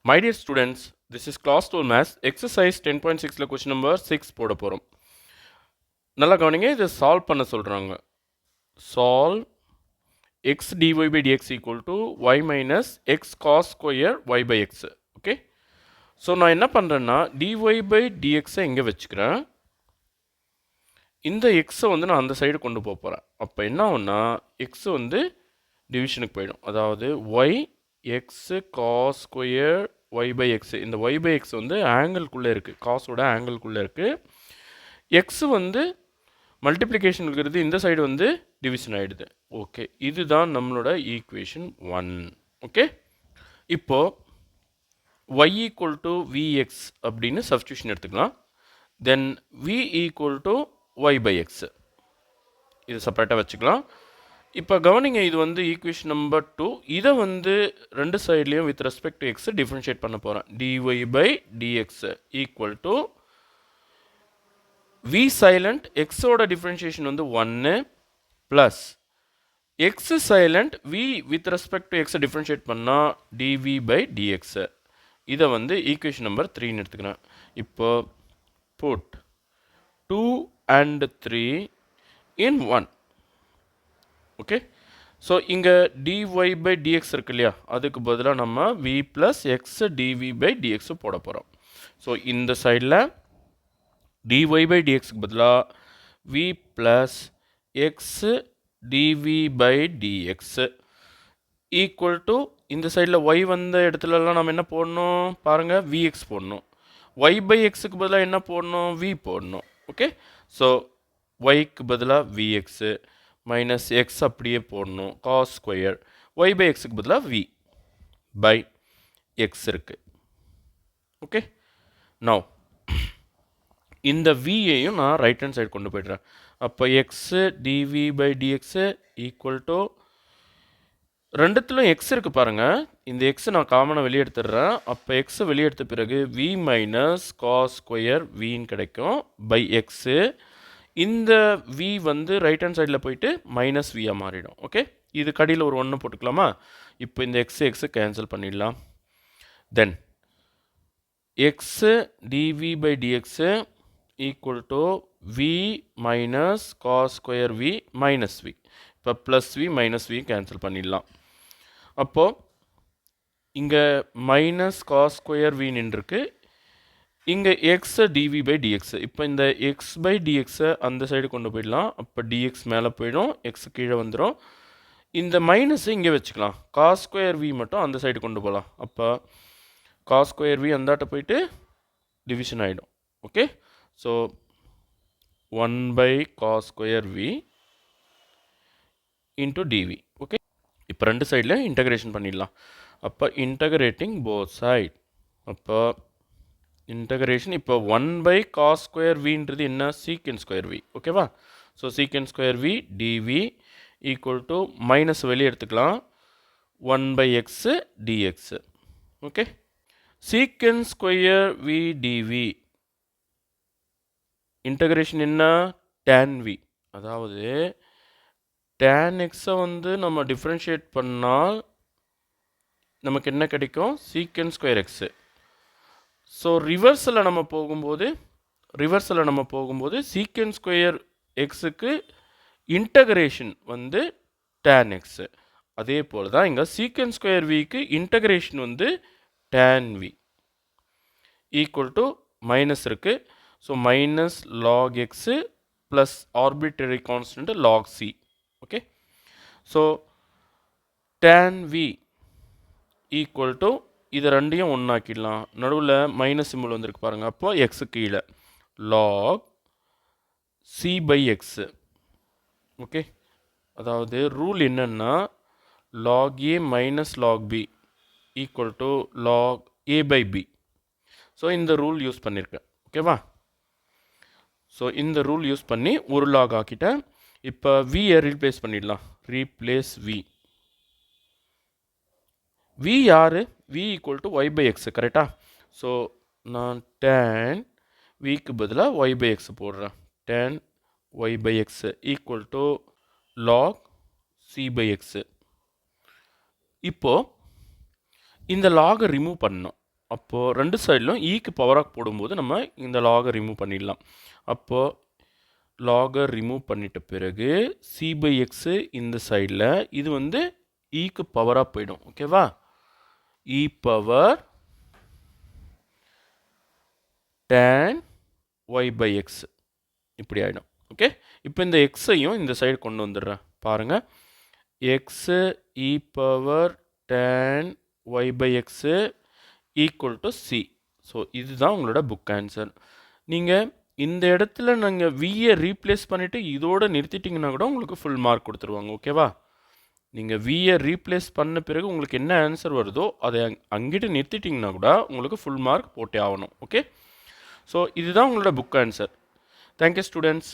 My dear students, this is class 12 maths exercise 10.6ல question number 6 போட போகிறோம். நல்லா கவனிங்க, இதை சால்வ் பண்ண சொல்கிறாங்க. Solve x dy by dx equal to y minus x cos square y by x. Okay, so நான் என்ன பண்ணுறேன்னா dy by dxஐ இங்கே வச்சுக்கிறேன். இந்த எக்ஸை வந்து நான் அந்த சைடு கொண்டு போக போகிறேன். அப்போ என்ன ஆகும்னா எக்ஸ் வந்து டிவிஷனுக்கு போயிடும். அதாவது y x cos square y by x, இந்த y by x வந்து ஆங்கிள்குள்ளே இருக்குது, காஸோட ஆங்கிள்குள்ளே இருக்குது. எக்ஸ் வந்து மல்டிப்ளிகேஷன் இருக்கிறது, இந்த சைடு வந்து டிவிஷன் ஆகிடுது. ஓகே, இதுதான் நம்மளோட ஈக்குவேஷன் 1. ஓகே, இப்போது y ஈக்குவல் டு vx அப்படின்னு சப்ஸ்டியூஷன் எடுத்துக்கலாம். தென் v equal to y by x, இது செப்பரேட்டாக வச்சுக்கலாம். இப்போ கவனிங்க, இது வந்து ஈக்குவேஷன் நம்பர் 2. இதை வந்து ரெண்டு சைட்லேயும் with respect to X differentiate பண்ண போகிறேன். dy by dx equal to v silent, எக்ஸோட டிஃப்ரென்ஷியேஷன் வந்து 1 plus X silent, v with respect to எக்ஸை டிஃப்ரென்ஷியேட் பண்ணால் dv by dx. இதை வந்து ஈக்குவேஷன் நம்பர் 3ன்னு எடுத்துக்கிறேன். இப்போ put 2 and 3 in 1. Okay, so இங்கே dy by dx இருக்கு இல்லையா, அதுக்கு பதிலாக நம்ம v plus x dv by dx போட போகிறோம். ஸோ இந்த சைடில் dy by dxக்கு பதிலாக v plus x dv by dx equal to இந்த சைடில் y வந்த இடத்துலலாம் நம்ம என்ன போடணும் பாருங்கள், vx போடணும். y by xக்கு பதிலாக என்ன போடணும், v போடணும். ஓகே, ஸோ yக்கு பதிலாக vx மைனஸ் எக்ஸ் அப்படியே போடணும், காஸ் ஸ்கொயர். ஒய் பை எக்ஸுக்கு பதிலாக வி பை எக்ஸ் இருக்குது. ஓகே, நவ் இந்த வியையும் நான் ரைட் ஹேண்ட் சைடு கொண்டு போய்ட்றேன். அப்போ x dv by dx equal to, ரெண்டுத்துலையும் எக்ஸ் இருக்குது பாருங்கள், இந்த எக்ஸை நான் காமனாக வெளியே எடுத்துடுறேன். அப்போ எக்ஸை வெளியே எடுத்த பிறகு வி மைனஸ் காஸ் ஸ்கொயர் வின்னு கிடைக்கும் பை எக்ஸு. இந்த v வந்து ரைட் ஹேண்ட் சைடில் போயிட்டு மைனஸ் வியாக மாறிடும். ஓகே, இது கடியில் ஒரு 1 போட்டுக்கலாமா? இப்போ இந்த எக்ஸு கேன்சல் பண்ணிடலாம். Then x dv by dx equal to v minus cos square v minus v. இப்போ plus v minus v cancel பண்ணிடலாம். அப்போது இங்கே மைனஸ் காஸ் ஸ்கொயர் வி நின்றுருக்கு, இங்கே எக்ஸ் டிவி பை டிஎக்ஸ். இப்போ இந்த எக்ஸ் பை டிஎக்ஸை அந்த சைடு கொண்டு போயிடலாம். அப்போ டிஎக்ஸ் மேலே போயிடும், எக்ஸ் கீழே வந்துடும். இந்த மைனஸை இங்கே வச்சுக்கலாம், காஸ் ஸ்கொயர் வி மட்டும் அந்த சைடு கொண்டு போகலாம். அப்போ காஸ் ஸ்கொயர் வி அந்தாட்ட போயிட்டு டிவிஷன் ஆகிடும். Okay, so 1 by cos square V into DV. Okay, இப்போ ரெண்டு சைடில் இன்டகிரேஷன் பண்ணிடலாம். அப்போ இன்டகிரேட்டிங் போத் சைட், அப்போ இன்டகிரேஷன் இப்போ 1 பை காஸ் ஸ்கொயர் வின்றது என்ன, சீக்கன் ஸ்கொயர் வி. ஓகேவா? So secant square V DV equal to minus வெளியே எடுத்துக்கலாம், 1 by X DX. Okay, secant square V DV integration என்ன, டேன் வி. அதாவது டேன் எக்ஸை வந்து நம்ம டிஃப்ரென்ஷியேட் பண்ணால் நமக்கு என்ன கிடைக்கும், சீக்கன் ஸ்கொயர் எக்ஸு. ஸோ ரிவர்ஸில் நம்ம போகும்போது சீக்கன் ஸ்கொயர் எக்ஸுக்கு இன்டகிரேஷன் வந்து டேன் எக்ஸு. அதே போல் தான் இங்கே சீக்கன் ஸ்கொயர் விக்கு இன்டகிரேஷன் வந்து tan v equal to minus இருக்குது. So minus log x plus arbitrary constant log c. Okay, so tan v equal to, இதை ரெண்டையும் ஒன்றாக்கிடலாம், நடுவில் மைனஸ் சிம்பிள் வந்திருக்கு பாருங்கள். அப்போ எக்ஸு கீழே log C by X. Okay, அதாவது ரூல் என்னென்னா log A minus log B equal to log A by B. So இந்த ரூல் யூஸ் பண்ணியிருக்கேன். ஓகேவா? ஸோ இந்த ரூல் யூஸ் பண்ணி ஒரு லாக் ஆக்கிட்டேன். இப்போ வியை ரீப்ளேஸ் பண்ணிடலாம், ரீப்ளேஸ் வி. வி யார், v equal to y by x. கரெக்டாக? ஸோ நான் டேன் விக்கு பதிலாக ஒய் பை எக்ஸ் போடுறேன். Tan y by x equal to log C by x. இப்போது இந்த லாகை ரிமூவ் பண்ணணும். அப்போது ரெண்டு சைட்லும் ஈக்கு பவராக போடும்போது நம்ம இந்த லாகை ரிமூவ் பண்ணிடலாம். அப்போது லாகை ரிமூவ் பண்ணிட்ட பிறகு சி பை எக்ஸு இந்த சைடில் இது வந்து ஈக்கு பவராக போயிடும். ஓகேவா? E power tan y by x இப்படி ஆகிடும். ஓகே, இப்போ இந்த எக்ஸையும் இந்த சைடு கொண்டு வந்துடுறேன். பாருங்கள், x e power tan y by x equal to c. So இதுதான் உங்களோட புக் ஆன்சர். நீங்கள் இந்த இடத்துல நீங்கள் வியை ரீப்ளேஸ் பண்ணிவிட்டு இதோடு நிறுத்திட்டிங்கன்னா கூட உங்களுக்கு ஃபுல் மார்க் கொடுத்துருவாங்க. ஓகேவா? நீங்கள் வியை ரீப்ளேஸ் பண்ண பிறகு உங்களுக்கு என்ன ஆன்சர் வருதோ அதை அங்கிட்டு நிறுத்திட்டிங்கன்னா கூட உங்களுக்கு ஃபுல் மார்க் போட்டே ஆகணும். ஓகே, ஸோ இதுதான் உங்களோட புக் ஆன்சர். Thank you students.